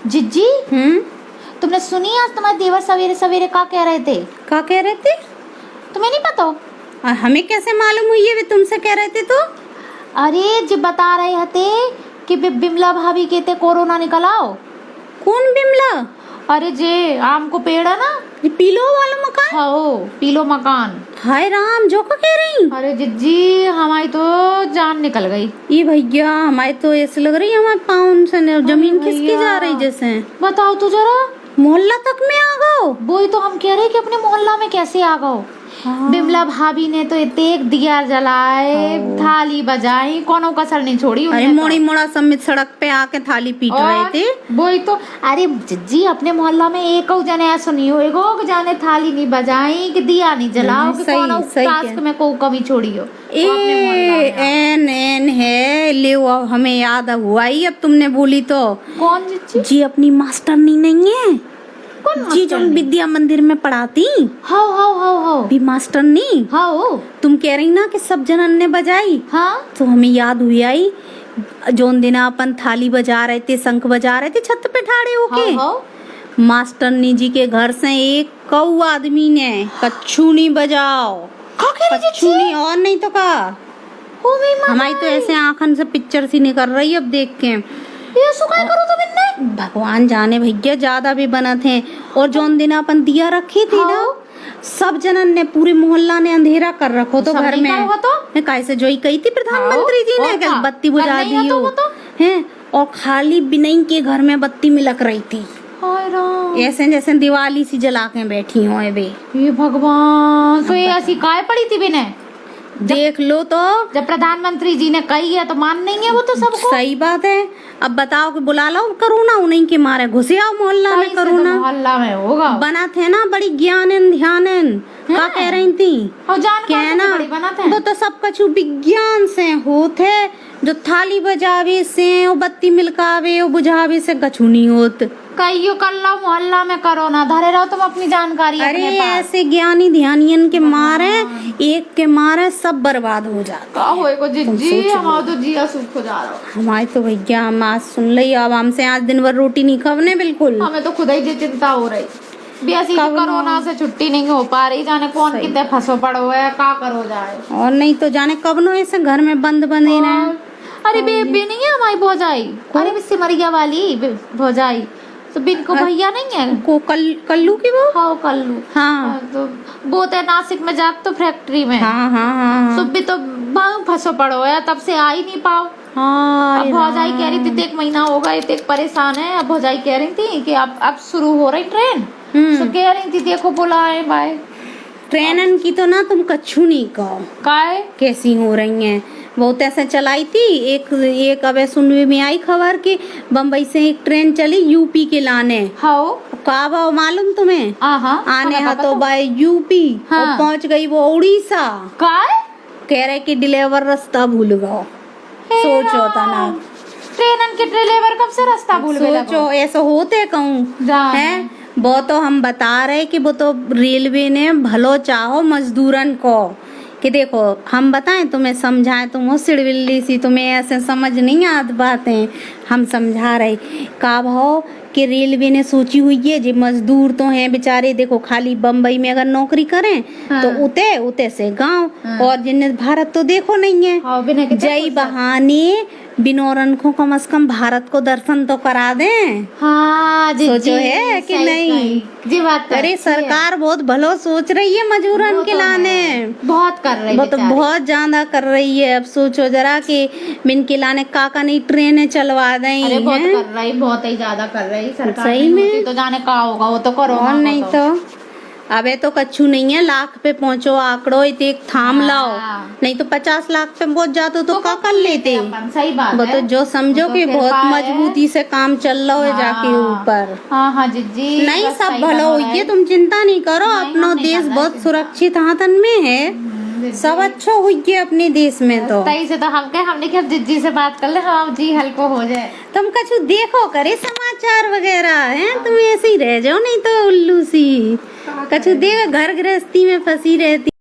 जिज्जी, तुमने सुनी आज तुम्हारे देवर सवेरे सवेरे क्या कह रहे थे? क्या कह रहे थे? तुम्हें नहीं पता? और हमें कैसे मालूम हुई है? वे तुमसे कह रहे थे तो? अरे जी बता रहे थे कि बिमला भाभी कहते कोरोना निकल आओ। कौन बिमला? अरे जे आम को पेड़ है ना, ये पीलो वाला मकान? हाँ पीलो मकान। हाय राम, जो को कह रही? अरे जिज्जी हमारी तो जान निकल गई। ये भैया हमारी तो ऐसे लग रही है हमारे पाँव से जमीन खिसकी जा रही जैसे। बताओ तो जरा, मोहल्ला तक में आ गओ? वही तो हम कह रहे कि अपने मोहल्ला में कैसे आ गओ। हाँ। बिमला भाभी ने तो एक दिया जलाए, थाली बजाई, कोनो कसर नहीं छोड़ी। अरे मोड़ी मोड़ा समित सड़क पे आके थाली पीट रहे थे। वही तो। अरे जिज्जी अपने मोहल्ला में एक जने सुनी हो, एक जाने थाली नहीं बजाई कि दिया नहीं जलाओ कि कोनो टास्क में को कमी छोड़ी हो। एन है ले हमें याद हुआ ही अब तुमने बोली तो। कौन जिज्जी? जी अपनी मास्टरनी नहीं है जी जो विद्या मंदिर में पढ़ाती? हाँ भी मास्टरनी। हाँ तुम कह रही ना कि सब जनन ने बजाई। हाँ तो हमें याद हुई आई जोन दिन अपन थाली बजा रहे थे, शंख बजा रहे थे छत पे ठाड़े होके। मास्टरनी जी के घर से एक कौ आदमी ने कच्छूनी बजाओ। कच्छूनी और नहीं तो का। हमारी तो ऐसे आंखन से पिक्चर सी निकल रही अब देख के। ये सुखाई करो तो बिन्ने। भगवान जाने भैया ज्यादा भी बना थे। और जोन दिन अपन दिया रखी थी ना, सब जनन ने पूरे मोहल्ला ने अंधेरा कर रखो तो घर में। तो कैसे जोई कही थी प्रधानमंत्री जी ने कि बत्ती बुझा दियो हैं, और खाली बिनई के घर में बत्ती मिलक रही थी। ऐसे जैसे दिवाली सी जला के बैठी हो वे। ये भगवान, तो ये ऐसी काय पड़ी थी बिने? देख लो तो, जब प्रधानमंत्री जी ने कही है तो मान नहीं है वो तो सबको। सही बात है। अब बताओ कि बुला लो करोना उन्हीं के मारे घुसे आओ मोहल्ला में। करोना तो मोहल्ला में होगा। बना थे ना बड़ी ज्ञानन ध्यानन। क्या कह रही थी? और जानकार ना बड़ी बना थे। वो तो सब कछु विज्ञान से होते, जो थाली बजावे से और बत्ती मिलकावे और बुझावे से कछु नहीं होत। कहियो कर लो मोहल्ला में करोना, धरे रहो तुम अपनी जानकारी। अरे ऐसे ज्ञानी ध्यानियन के मारे, एक के मारे सब बर्बाद हो जाता। जिज्जी हमारा तो जिया सूख हो जा रहा। हमारे तो भैया हम आज सुन ली, अब हमसे आज दिन भर रोटी नहीं खवने बिल्कुल। हमें तो खुद ही चिंता हो रही बेसी कोरोना से छुट्टी नहीं हो पा रही। जाने कौन कितने फंसो पड़ो है, का करो जाए। और नहीं तो जाने कब नो ऐसे घर में बंद बंदी रहे। अरे बेबी नहीं है हमारी भौजाई, अरे सिमरिया वाली भौजाई तो बिन को भैया नहीं है को कल्लू की वो। हाँ कल्लू। हाँ तो वो तो नासिक में जात तो फैक्ट्री में। हाँ सुबह तो बहुत फंसो पड़ो है, तब से आ ही नहीं पाओ। अब भौजाई कह रही थी 1 महीना होगा इतने परेशान है। अब भौजाई कह रही थी कि अब शुरू हो रही ट्रेन, तो कह रही थी देखो बुलाए बाय। ट्रेनन की तो ना तुम कच्छू नहीं कहो काय कैसी हो रही हैं। बहुत ऐसे चलाई थी एक अब सुनने में आई खबर कि बम्बई से एक ट्रेन चली यूपी के लाने। हाँ का मालूम तुम्हें? आने तो बाय यूपी और पहुंच गई वो उड़ीसा। काय कह रहे कि डिलीवर रास्ता भूल गओ। सोचो तना ट्रेन के ड्राइवर कब से रास्ता भूल गए। सोचो ऐसा होते कहूँ है। वो तो हम बता रहे कि वो तो रेलवे ने भलो चाहो मजदूरन को कि देखो हम बताएं तुम्हें, समझाएं, तुम हो सिड़विल्ली सी, तुम्हें ऐसे समझ नहीं आती बातें। हम समझा रहे का भाव कि रेलवे ने सोची हुई है जी मजदूर तो हैं बेचारे, देखो खाली बम्बई में अगर नौकरी करें तो उते से गांव और जिन्हें भारत तो देखो नहीं है। जय बहाने बिनोरन को कम से कम भारत को दर्शन तो करा दें। हाँ सोचो है कि नहीं जी बात। अरे सरकार बहुत भलो सोच रही है मजदूरन के लाने, बहुत कर रही है, तो बहुत ज्यादा कर रही है। अब सोचो जरा कि बिन के लाने काका नहीं ट्रेनें चलवा दें। अरे बहुत कर रही, बहुत ही ज्यादा कर रही सरकार। सही में तो जाने का होगा वो तो करो और नहीं तो। अबे तो कच्छू नहीं है, लाख पे पहुंचो आंकड़ो एक थाम लाओ, नहीं तो 50 लाख पे पहुंच जाते तो क्या कर लेते। सही बात वो तो जो समझो कि बहुत मजबूती से काम चल रहा है जाके ऊपर। हाँ जिज्जी नहीं सब भलो हुई, तुम चिंता नहीं करो। अपना देश बहुत सुरक्षित हाथन में है, सब अच्छा हुई है अपने देश में। तो सही से तो हमने क्या जिज्जी से बात कर ले, हाँ जी हल्को हो जाए। तुम कछु देखो करे समाचार वगैरह हैं, तुम ऐसे ही रह जाओ नहीं तो उल्लू सी। कछु देखो घर गृहस्थी में फंसी रहती।